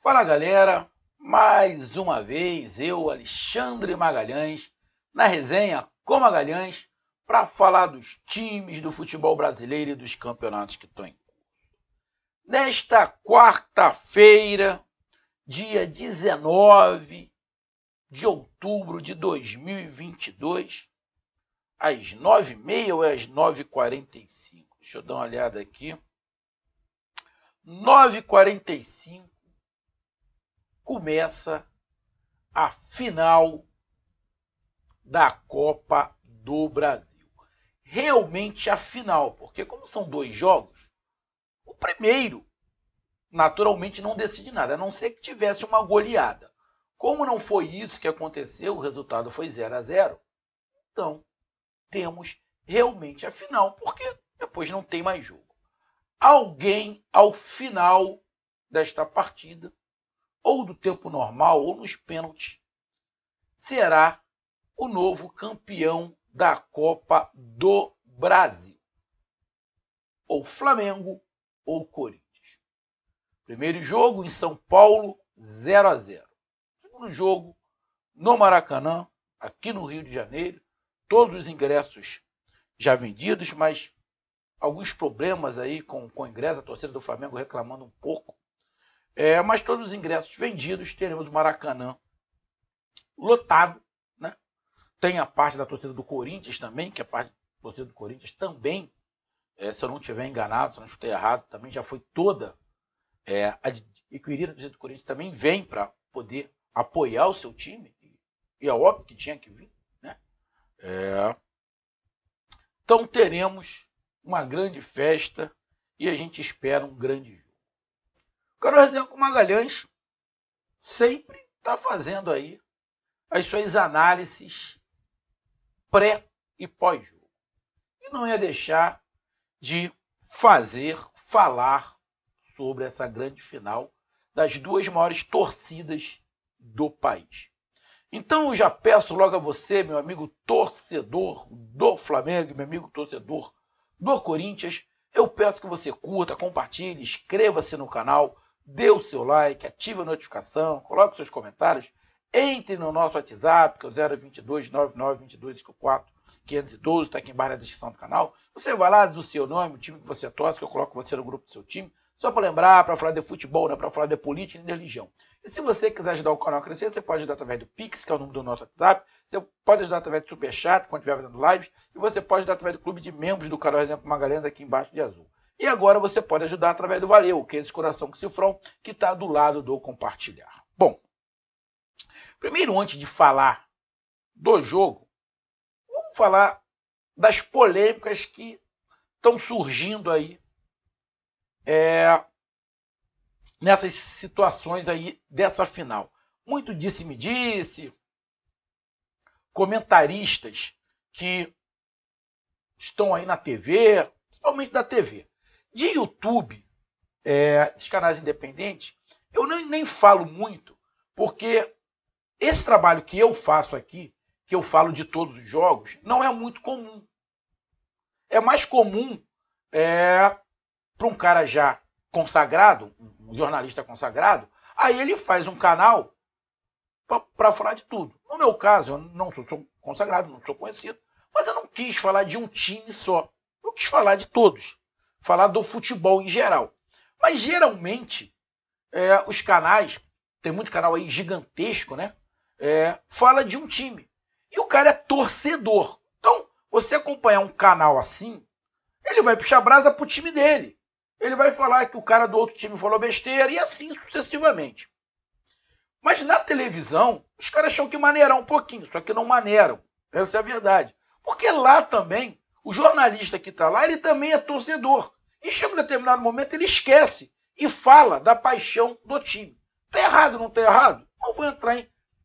Fala galera, mais uma vez eu, Alexandre Magalhães, na resenha com Magalhães, para falar dos times do futebol brasileiro e dos campeonatos que estão em curso. Nesta quarta-feira, dia 19 de outubro de 2022, às 9h30 ou às 9h45? Deixa eu dar uma olhada aqui. 9h45. Começa a final da Copa do Brasil. Realmente a final, porque como são dois jogos, o primeiro naturalmente não decide nada, a não ser que tivesse uma goleada. Como não foi isso que aconteceu, o resultado foi 0-0, então temos realmente a final, porque depois não tem mais jogo. Alguém ao final desta partida, ou do tempo normal, ou nos pênaltis, será o novo campeão da Copa do Brasil. Ou Flamengo, ou Corinthians. Primeiro jogo em São Paulo, 0-0. Segundo jogo, no Maracanã, aqui no Rio de Janeiro. Todos os ingressos já vendidos, mas alguns problemas aí com o ingresso, a torcida do Flamengo reclamando um pouco. Mas todos os ingressos vendidos, teremos o Maracanã lotado, né? Tem a parte da torcida do Corinthians também, que a parte da torcida do Corinthians também, se eu não estiver enganado, se eu não estiver errado, também já foi toda adquirida. A torcida do Corinthians também vem para poder apoiar o seu time, e é óbvio que tinha que vir, né? Então teremos uma grande festa e a gente espera um grande jogo. O Canal Resenha com Magalhães sempre está fazendo aí as suas análises pré e pós-jogo. E não ia deixar de falar sobre essa grande final das duas maiores torcidas do país. Então eu já peço logo a você, meu amigo torcedor do Flamengo, meu amigo torcedor do Corinthians, eu peço que você curta, compartilhe, inscreva-se no canal, dê o seu like, ative a notificação, coloque seus comentários, entre no nosso WhatsApp, que é o 022 9922 512, está aqui embaixo na descrição do canal. Você vai lá, diz o seu nome, o time que você torce, que eu coloco você no grupo do seu time, só para lembrar, para falar de futebol, né, para falar de política e de religião. E se você quiser ajudar o canal a crescer, você pode ajudar através do Pix, que é o número do nosso WhatsApp, você pode ajudar através do Superchat, quando estiver fazendo live, e você pode ajudar através do clube de membros do canal Resenha com Magalhães, aqui embaixo de azul. E agora você pode ajudar através do Valeu, que é esse coração com cifrão, que está do lado do compartilhar. Bom, primeiro, antes de falar do jogo, vamos falar das polêmicas que estão surgindo aí nessas situações aí dessa final. Muito disse-me-disse, comentaristas que estão aí na TV, principalmente da TV. De YouTube, esses canais independentes, eu nem falo muito, porque esse trabalho que eu faço aqui, que eu falo de todos os jogos, não é muito comum. É mais comum para um cara já consagrado, um jornalista consagrado, aí ele faz um canal para falar de tudo. No meu caso, eu não sou consagrado, não sou conhecido, mas eu não quis falar de um time só. Eu quis falar de todos. Falar do futebol em geral. Mas geralmente, os canais, tem muito canal aí gigantesco, né? Fala de um time. E o cara é torcedor. Então, você acompanhar um canal assim, ele vai puxar brasa pro time dele. Ele vai falar que o cara do outro time falou besteira e assim sucessivamente. Mas na televisão, os caras acham que maneiram um pouquinho, só que não maneiram. Essa é a verdade. Porque lá também, o jornalista que está lá, ele também é torcedor. E chega um determinado momento, ele esquece e fala da paixão do time. Tá errado, não tá errado? Não vou entrar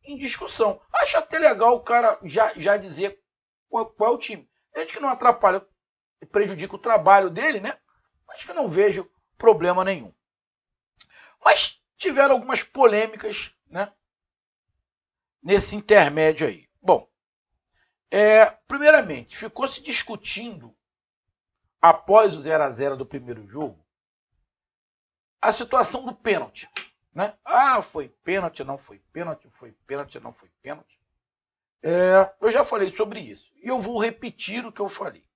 em discussão. Acho até legal o cara já dizer qual é o time. Desde que não atrapalha e prejudica o trabalho dele, né? Acho que não vejo problema nenhum. Mas tiveram algumas polêmicas, né, nesse intermédio aí. Bom, primeiramente, ficou se discutindo, após o 0-0 do primeiro jogo, a situação do pênalti. Né? Ah, foi pênalti, não foi pênalti, foi pênalti, não foi pênalti. Eu já falei sobre isso. E eu vou repetir o que eu falei.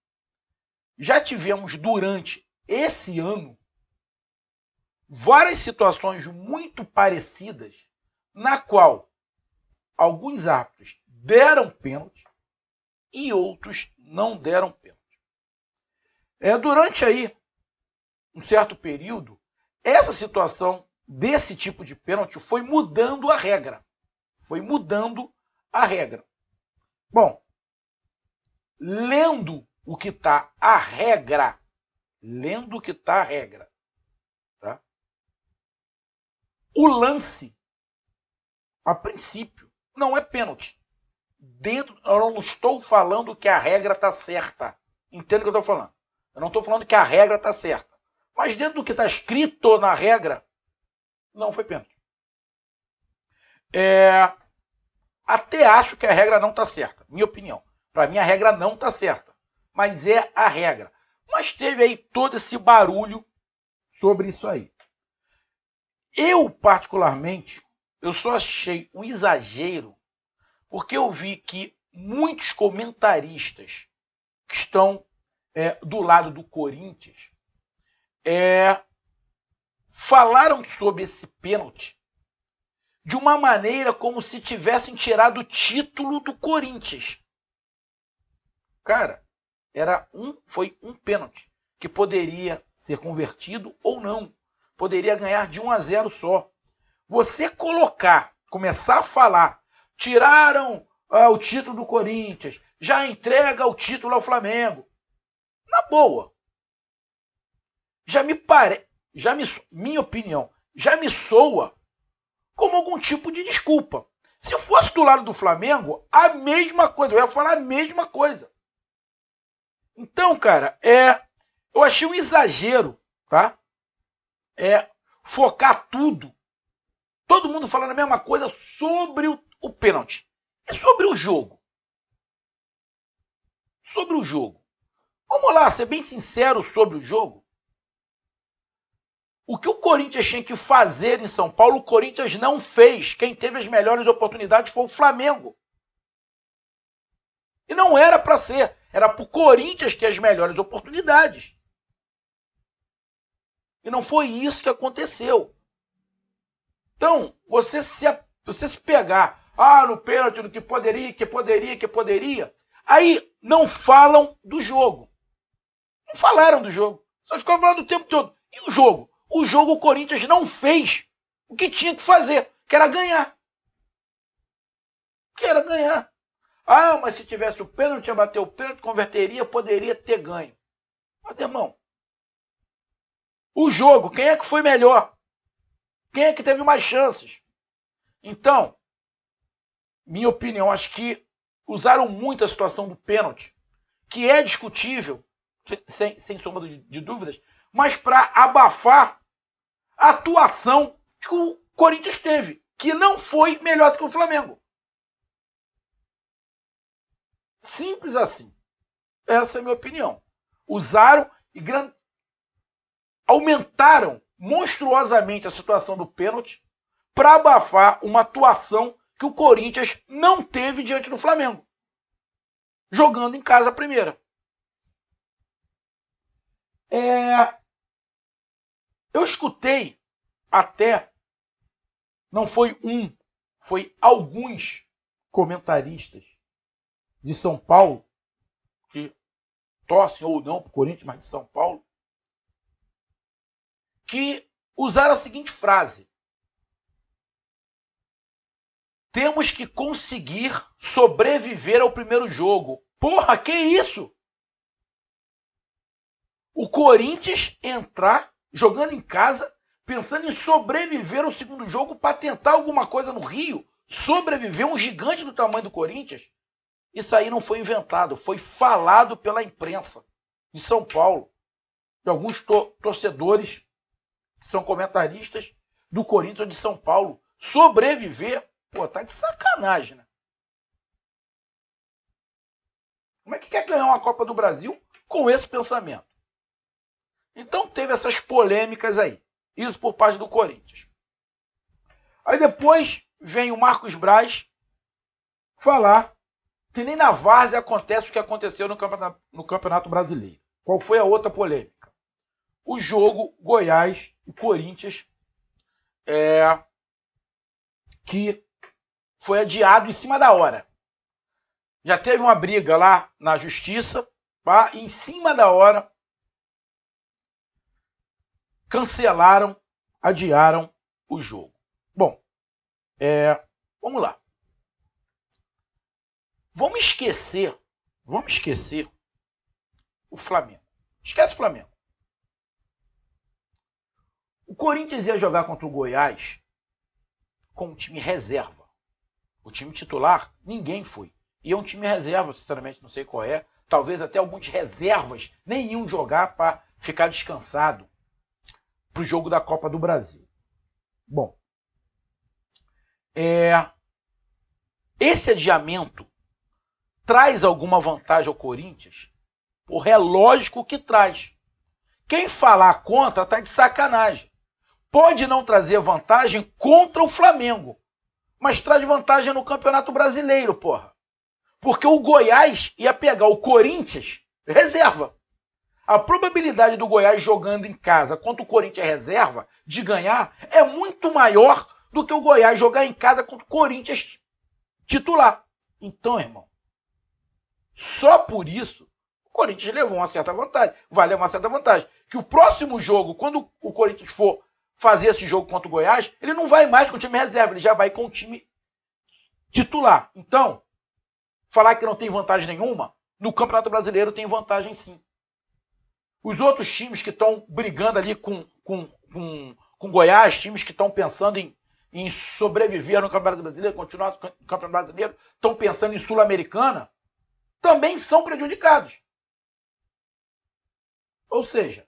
Já tivemos durante esse ano várias situações muito parecidas na qual alguns árbitros deram pênalti e outros não deram pênalti. Durante aí um certo período, essa situação desse tipo de pênalti foi mudando a regra. Foi mudando a regra. Bom, lendo o que está a regra, tá? O lance, a princípio, não é pênalti. Eu não estou falando que a regra está certa. Entenda o que eu estou falando. Eu não estou falando que a regra está certa. Mas dentro do que está escrito na regra, não foi pênalti. Até acho que a regra não está certa. Minha opinião. Para mim, a regra não está certa. Mas é a regra. Mas teve aí todo esse barulho sobre isso aí. Eu, particularmente, eu só achei um exagero porque eu vi que muitos comentaristas que estão do lado do Corinthians falaram sobre esse pênalti de uma maneira como se tivessem tirado o título do Corinthians. Cara, foi um pênalti que poderia ser convertido ou não. Poderia ganhar de 1-0 só. Você começar a falar, tiraram o título do Corinthians, já entrega o título ao Flamengo. Na boa. Minha opinião, já me soa como algum tipo de desculpa. Se fosse do lado do Flamengo, a mesma coisa, eu ia falar a mesma coisa. Então, cara, eu achei um exagero, tá? Focar tudo, todo mundo falando a mesma coisa sobre o pênalti. E sobre o jogo. Sobre o jogo. Vamos lá, ser bem sincero sobre o jogo. O que o Corinthians tinha que fazer em São Paulo, o Corinthians não fez. Quem teve as melhores oportunidades foi o Flamengo. E não era para ser. Era para o Corinthians ter as melhores oportunidades. E não foi isso que aconteceu. Então, você se pegar, no pênalti, no que poderia, aí não falam do jogo. Não falaram do jogo. Só ficaram falando o tempo todo. E o jogo? O jogo o Corinthians não fez o que tinha que fazer, que era ganhar. Mas se tivesse o pênalti, ia bater o pênalti, converteria, poderia ter ganho. Mas, irmão, o jogo, quem é que foi melhor? Quem é que teve mais chances? Então, minha opinião, acho que usaram muito a situação do pênalti, que é discutível, sem sombra de dúvidas, mas para abafar a atuação que o Corinthians teve, que não foi melhor do que o Flamengo. Simples assim. Essa é a minha opinião. Usaram e aumentaram monstruosamente a situação do pênalti para abafar uma atuação que o Corinthians não teve diante do Flamengo, jogando em casa a primeira. Eu escutei até, não foi foi alguns comentaristas de São Paulo, que torcem ou não para o Corinthians, mas de São Paulo, que usaram a seguinte frase: temos que conseguir sobreviver ao primeiro jogo. Porra, que isso? O Corinthians entrar jogando em casa, pensando em sobreviver ao segundo jogo para tentar alguma coisa no Rio, sobreviver um gigante do tamanho do Corinthians. Isso aí não foi inventado, foi falado pela imprensa de São Paulo, de alguns torcedores que são comentaristas do Corinthians ou de São Paulo. Sobreviver, tá de sacanagem, né? Como é que quer ganhar uma Copa do Brasil com esse pensamento? Então teve essas polêmicas aí. Isso por parte do Corinthians. Aí depois vem o Marcos Braz falar que nem na várzea acontece o que aconteceu no Campeonato Brasileiro. Qual foi a outra polêmica? O jogo Goiás e Corinthians, que foi adiado em cima da hora. Já teve uma briga lá na justiça, tá? E em cima da hora cancelaram, adiaram o jogo. Bom, vamos lá. Vamos esquecer o Flamengo. Esquece o Flamengo. O Corinthians ia jogar contra o Goiás com um time reserva. O time titular, ninguém foi. E é um time reserva, sinceramente, não sei qual é. Talvez até alguns reservas nem iam jogar para ficar descansado para o jogo da Copa do Brasil. Bom, esse adiamento traz alguma vantagem ao Corinthians? Porra, é lógico que traz. Quem falar contra tá de sacanagem. Pode não trazer vantagem contra o Flamengo, mas traz vantagem no Campeonato Brasileiro, porra. Porque o Goiás ia pegar o Corinthians reserva. A probabilidade do Goiás jogando em casa contra o Corinthians reserva de ganhar é muito maior do que o Goiás jogar em casa contra o Corinthians titular. Então, irmão, só por isso o Corinthians levou uma certa vantagem. Vai levar uma certa vantagem. Que o próximo jogo, quando o Corinthians for fazer esse jogo contra o Goiás, ele não vai mais com o time reserva, ele já vai com o time titular. Então, falar que não tem vantagem nenhuma, no Campeonato Brasileiro tem vantagem sim. Os outros times que estão brigando ali com Goiás, times que estão pensando em sobreviver no Campeonato Brasileiro, continuar no Campeonato Brasileiro, estão pensando em Sul-Americana, também são prejudicados. Ou seja,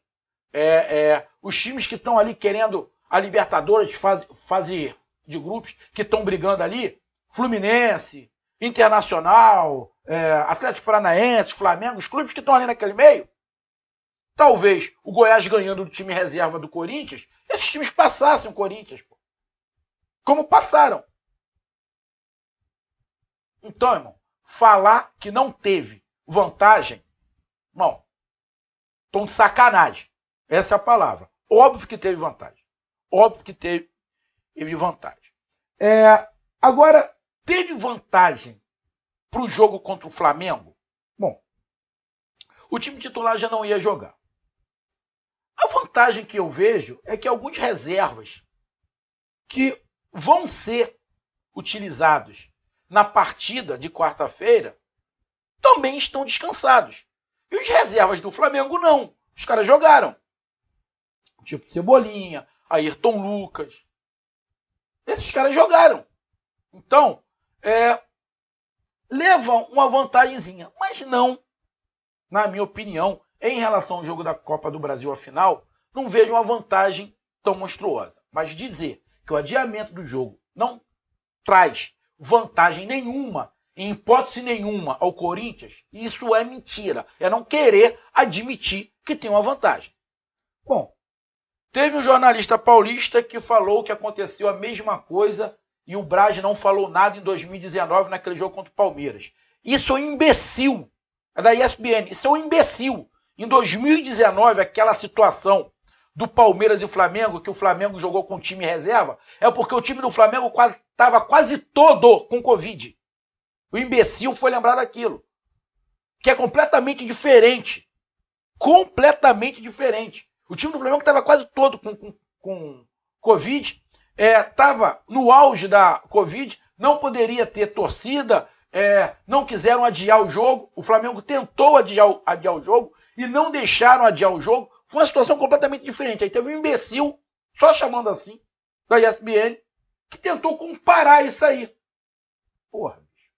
os times que estão ali querendo a Libertadores, fase de grupos, que estão brigando ali, Fluminense, Internacional, Atlético Paranaense, Flamengo, os clubes que estão ali naquele meio, talvez o Goiás ganhando do time reserva do Corinthians, esses times passassem o Corinthians, pô. Como passaram. Então, irmão, falar que não teve vantagem, irmão, estão de sacanagem. Essa é a palavra. Óbvio que teve vantagem. Óbvio que teve vantagem. Agora, teve vantagem para o jogo contra o Flamengo? Bom, o time titular já não ia jogar. A vantagem que eu vejo é que alguns reservas que vão ser utilizados na partida de quarta-feira também estão descansados. E os reservas do Flamengo não. Os caras jogaram. Tipo Cebolinha, Ayrton Lucas. Esses caras jogaram. Então, levam uma vantagenzinha. Mas não, na minha opinião, em relação ao jogo da Copa do Brasil, afinal, não vejo uma vantagem tão monstruosa. Mas dizer que o adiamento do jogo não traz vantagem nenhuma, em hipótese nenhuma, ao Corinthians, isso é mentira. É não querer admitir que tem uma vantagem. Bom, teve um jornalista paulista que falou que aconteceu a mesma coisa e o Braz não falou nada em 2019 naquele jogo contra o Palmeiras. Isso é um imbecil. É da ESPN. Isso é um imbecil. Em 2019, aquela situação do Palmeiras e Flamengo, que o Flamengo jogou com o time reserva, é porque o time do Flamengo estava quase todo com Covid. O imbecil foi lembrar daquilo. Que é completamente diferente. Completamente diferente. O time do Flamengo estava quase todo com Covid, estava no auge da Covid, não poderia ter torcida, não quiseram adiar o jogo, o Flamengo tentou adiar o jogo e não deixaram adiar o jogo. Foi uma situação completamente diferente. Aí teve um imbecil, só chamando assim, da ESPN, que tentou comparar isso aí. Porra, bicho.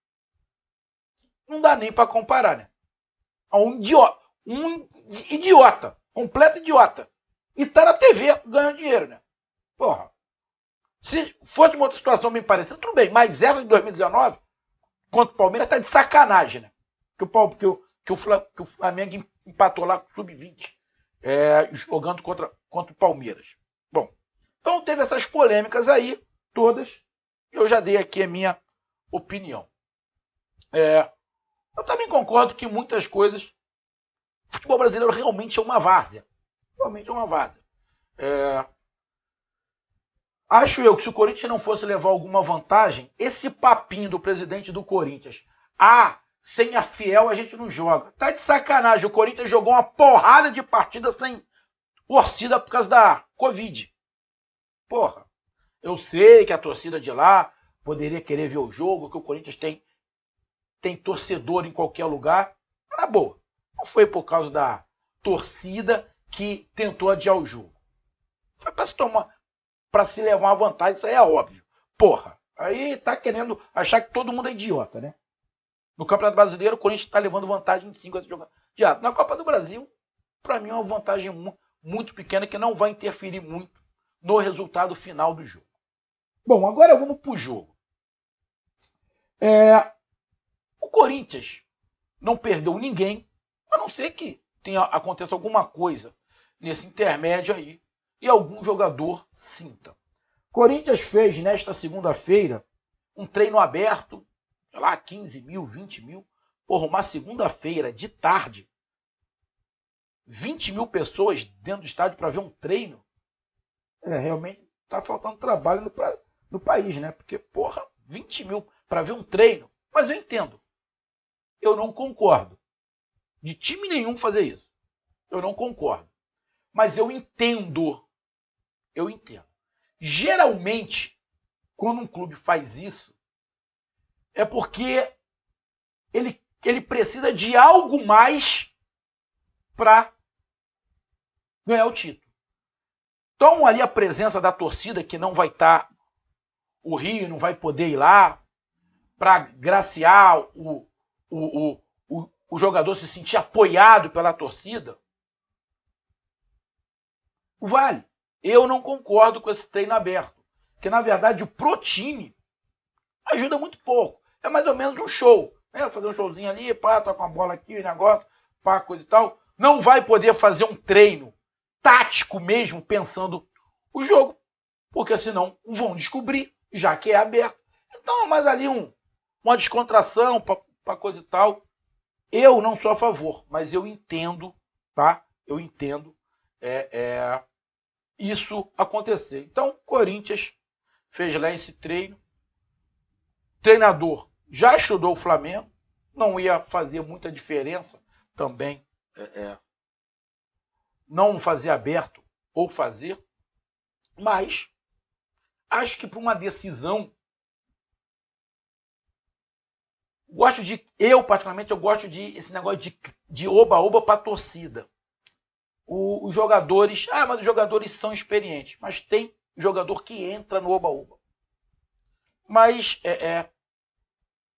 Não dá nem para comparar, né? Um idiota, completo idiota. E tá na TV ganhando dinheiro, né? Porra. Se fosse uma outra situação bem parecida, tudo bem. Mas essa de 2019, contra o Palmeiras, tá de sacanagem, né? Que o Flamengo empatou lá com o Sub-20, jogando contra o Palmeiras. Bom, então teve essas polêmicas aí. todas. Eu já dei aqui a minha opinião. Eu também concordo que muitas coisas... O futebol brasileiro realmente é uma várzea. Realmente é uma várzea. Acho eu que se o Corinthians não fosse levar alguma vantagem, esse papinho do presidente do Corinthians, sem a Fiel a gente não joga. Tá de sacanagem, o Corinthians jogou uma porrada de partida sem torcida por causa da Covid. Porra, eu sei que a torcida de lá poderia querer ver o jogo, que o Corinthians tem torcedor em qualquer lugar. Mas na boa, não foi por causa da torcida que tentou adiar o jogo. Foi para se levar uma vantagem, isso aí é óbvio. Porra, aí tá querendo achar que todo mundo é idiota, né? No Campeonato Brasileiro, o Corinthians tá levando vantagem em 5 jogos. Na Copa do Brasil, para mim é uma vantagem muito pequena que não vai interferir muito no resultado final do jogo. Bom, agora vamos pro jogo. O Corinthians não perdeu ninguém, a não ser que aconteça alguma coisa nesse intermédio aí e algum jogador sinta. Corinthians fez nesta segunda-feira um treino aberto, sei lá, 15 mil, 20 mil. Porra, uma segunda-feira de tarde, 20 mil pessoas dentro do estádio para ver um treino. Realmente tá faltando trabalho no país, né? Porque, porra, 20 mil para ver um treino. Mas eu entendo. Eu não concordo de time nenhum fazer isso. Eu não concordo. Mas eu entendo. Eu entendo. Geralmente, quando um clube faz isso, é porque ele precisa de algo mais para ganhar o título. Então, ali a presença da torcida, que não vai estar, o Rio não vai poder ir lá, para graciar o jogador se sentir apoiado pela torcida, vale. Eu não concordo com esse treino aberto, porque na verdade pro time ajuda muito pouco. É mais ou menos um show, né? Fazer um showzinho ali, toca uma bola aqui, negócio, coisa e tal. Não vai poder fazer um treino tático mesmo, pensando o jogo, porque senão vão descobrir, já que é aberto. Então é mais ali uma descontração para coisa e tal. Eu não sou a favor, mas eu entendo, tá? Eu entendo isso acontecer. Então, Corinthians fez lá esse treino. O treinador já estudou o Flamengo, não ia fazer muita diferença também não fazer aberto ou fazer, mas acho que para uma decisão, particularmente, eu gosto de esse negócio de oba-oba para a torcida. Os jogadores, mas os jogadores são experientes, mas tem jogador que entra no oba-oba. Mas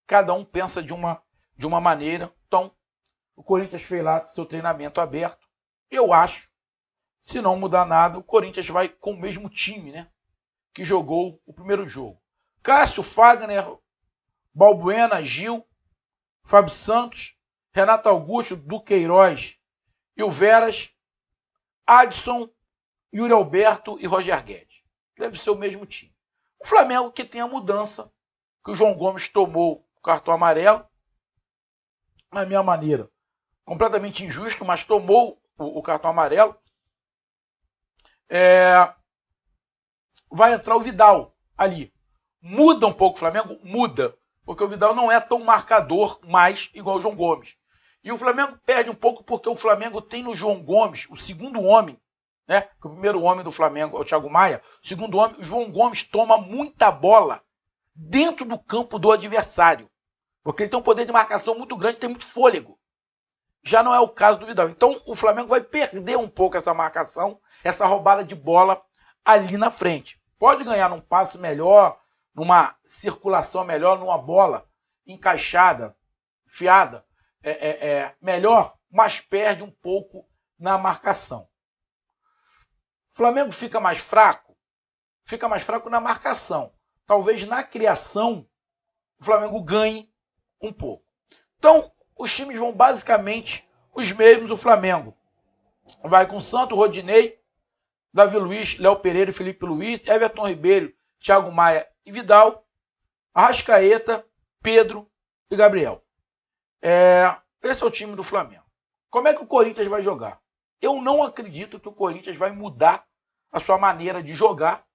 cada um pensa de uma maneira. Então, o Corinthians fez lá seu treinamento aberto. Eu acho, se não mudar nada, o Corinthians vai com o mesmo time, né, que jogou o primeiro jogo. Cássio, Fagner, Balbuena, Gil, Fábio Santos, Renato Augusto, Duqueiroz e o Veras, Adson, Yuri Alberto e Roger Guedes. Deve ser o mesmo time. O Flamengo que tem a mudança, que o João Gomes tomou o cartão amarelo, na minha maneira, completamente injusto, mas tomou o cartão amarelo. Vai entrar o Vidal ali. Muda um pouco o Flamengo? Muda. Porque o Vidal não é tão marcador mais igual o João Gomes. E o Flamengo perde um pouco porque o Flamengo tem no João Gomes, o segundo homem, né? Que o primeiro homem do Flamengo é o Thiago Maia. O segundo homem, o João Gomes, toma muita bola dentro do campo do adversário. Porque ele tem um poder de marcação muito grande, tem muito fôlego. Já não é o caso do Vidal. Então o Flamengo vai perder um pouco essa marcação, essa roubada de bola ali na frente. Pode ganhar num passe melhor, numa circulação melhor, numa bola encaixada, fiada, melhor, mas perde um pouco na marcação. O Flamengo fica mais fraco na marcação. Talvez na criação o Flamengo ganhe um pouco. Então, os times vão basicamente os mesmos do Flamengo. Vai com Santos, Rodinei, Davi Luiz, Léo Pereira e Felipe Luiz, Everton Ribeiro, Thiago Maia e Vidal, Arrascaeta, Pedro e Gabriel. Esse é o time do Flamengo. Como é que o Corinthians vai jogar? Eu não acredito que o Corinthians vai mudar a sua maneira de jogar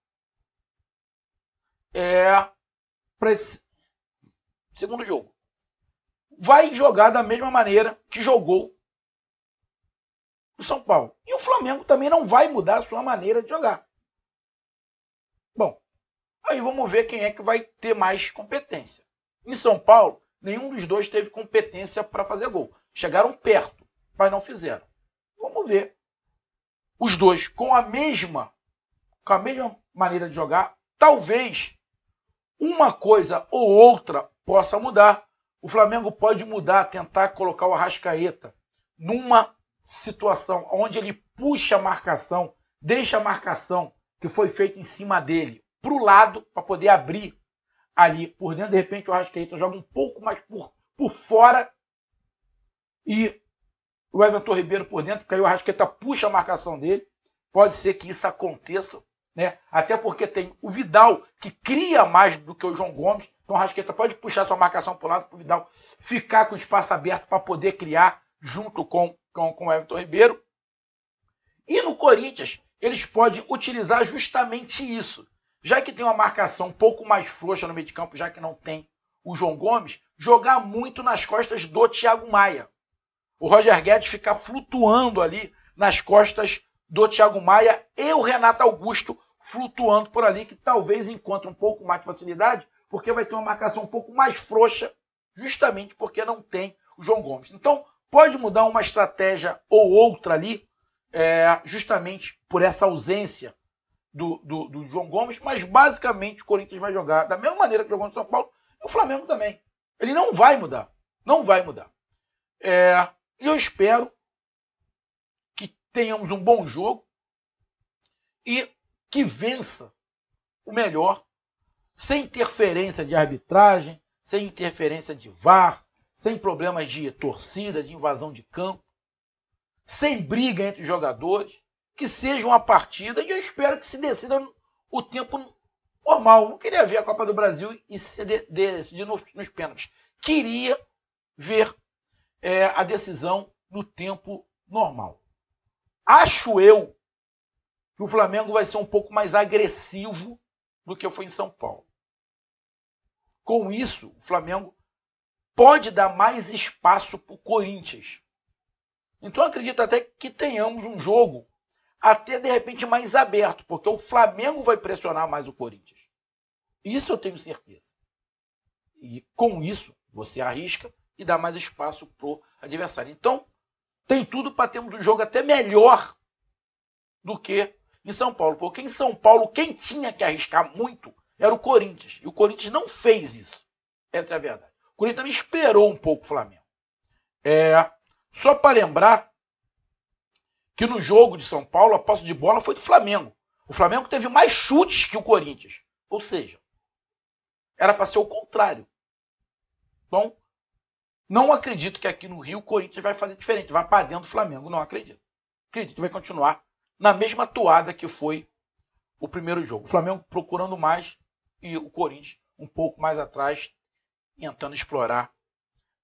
para esse segundo jogo. Vai jogar da mesma maneira que jogou o São Paulo. E o Flamengo também não vai mudar a sua maneira de jogar. Bom, aí vamos ver quem é que vai ter mais competência. Em São Paulo, nenhum dos dois teve competência para fazer gol. Chegaram perto, mas não fizeram. Vamos ver. Os dois com a mesma maneira de jogar, talvez uma coisa ou outra possa mudar. O Flamengo pode mudar, tentar colocar o Arrascaeta numa situação onde ele puxa a marcação, deixa a marcação que foi feita em cima dele para o lado, para poder abrir ali por dentro. De repente o Arrascaeta joga um pouco mais por fora e o Everton Ribeiro por dentro, porque aí o Arrascaeta puxa a marcação dele. Pode ser que isso aconteça, né? Até porque tem o Vidal, que cria mais do que o João Gomes. Então o Arrascaeta pode puxar sua marcação para o lado para o Vidal ficar com o espaço aberto para poder criar junto com o Everton Ribeiro. E no Corinthians, eles podem utilizar justamente isso. Já que tem uma marcação um pouco mais frouxa no meio de campo, já que não tem o João Gomes, jogar muito nas costas do Thiago Maia. O Roger Guedes ficar flutuando ali nas costas do Thiago Maia e o Renato Augusto flutuando por ali, que talvez encontre um pouco mais de facilidade, porque vai ter uma marcação um pouco mais frouxa, justamente porque não tem o João Gomes. Então, pode mudar uma estratégia ou outra ali, justamente por essa ausência do João Gomes, mas basicamente o Corinthians vai jogar da mesma maneira que jogou no São Paulo, e o Flamengo também. Ele não vai mudar. Não vai mudar. E eu espero que tenhamos um bom jogo e que vença o melhor, sem interferência de arbitragem, sem interferência de VAR, sem problemas de torcida, de invasão de campo, sem briga entre os jogadores, que seja uma partida, e eu espero que se decida o tempo normal. Não queria ver a Copa do Brasil e se decidir nos pênaltis. Queria ver a decisão no tempo normal. Acho eu que o Flamengo vai ser um pouco mais agressivo do que foi em São Paulo. Com isso, o Flamengo pode dar mais espaço para o Corinthians. Então eu acredito até que tenhamos um jogo até de repente mais aberto, porque o Flamengo vai pressionar mais o Corinthians. Isso eu tenho certeza. E com isso, você arrisca e dá mais espaço para o adversário. Então, tem tudo para termos um jogo até melhor do que em São Paulo. Porque em São Paulo, quem tinha que arriscar muito era o Corinthians. E o Corinthians não fez isso. Essa é a verdade. O Corinthians também esperou um pouco o Flamengo. Só para lembrar que no jogo de São Paulo, a posse de bola foi do Flamengo. O Flamengo teve mais chutes que o Corinthians. Ou seja, era para ser o contrário. Então, não acredito que aqui no Rio o Corinthians vai fazer diferente, vai para dentro do Flamengo. Não acredito. Acredito que vai continuar na mesma toada que foi o primeiro jogo. O Flamengo procurando mais e o Corinthians um pouco mais atrás, tentando explorar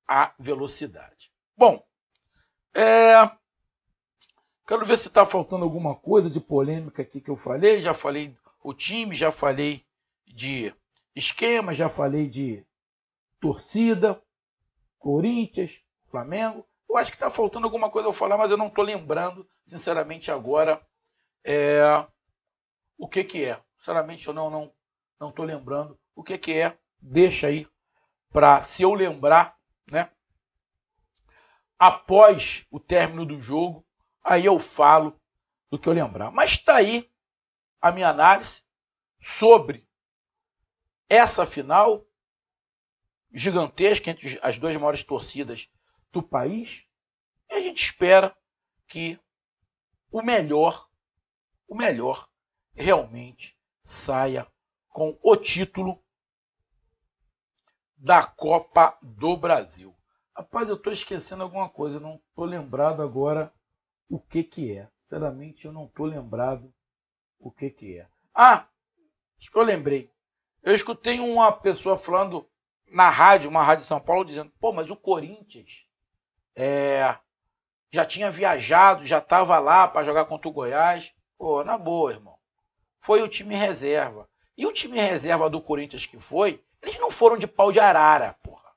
a velocidade. Bom, quero ver se está faltando alguma coisa de polêmica aqui que eu falei. Já falei o time, já falei de esquema, já falei de torcida, Corinthians, Flamengo. Eu acho que está faltando alguma coisa eu falar, mas eu não estou lembrando, sinceramente, agora o que é. Sinceramente, eu não estou lembrando o que é. Deixa aí para, se eu lembrar, né, após o término do jogo, aí eu falo do que eu lembrar. Mas está aí a minha análise sobre essa final gigantesca entre as duas maiores torcidas do país. E a gente espera que o melhor realmente saia com o título da Copa do Brasil. Rapaz, eu estou esquecendo alguma coisa, eu não estou lembrado agora o que é. Sinceramente, eu não estou lembrado o que é. Acho que eu lembrei. Eu escutei uma pessoa falando na rádio, uma rádio de São Paulo, dizendo, pô, mas o Corinthians já tinha viajado, já estava lá para jogar contra o Goiás. Pô, na boa, irmão. Foi o time reserva. E o time reserva do Corinthians que foi, eles não foram de pau de arara, porra.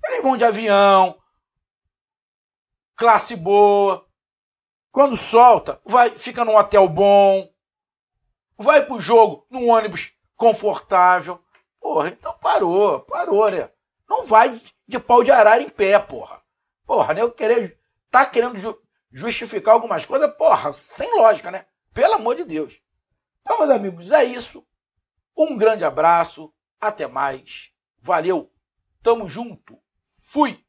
Eles vão de avião, classe boa. Quando solta, fica num hotel bom, vai pro jogo num ônibus confortável. Porra, então parou, né? Não vai de pau de arara em pé, porra. Porra, né? Tá querendo justificar algumas coisas, porra, sem lógica, né? Pelo amor de Deus. Então, meus amigos, é isso. Um grande abraço, até mais. Valeu, tamo junto. Fui.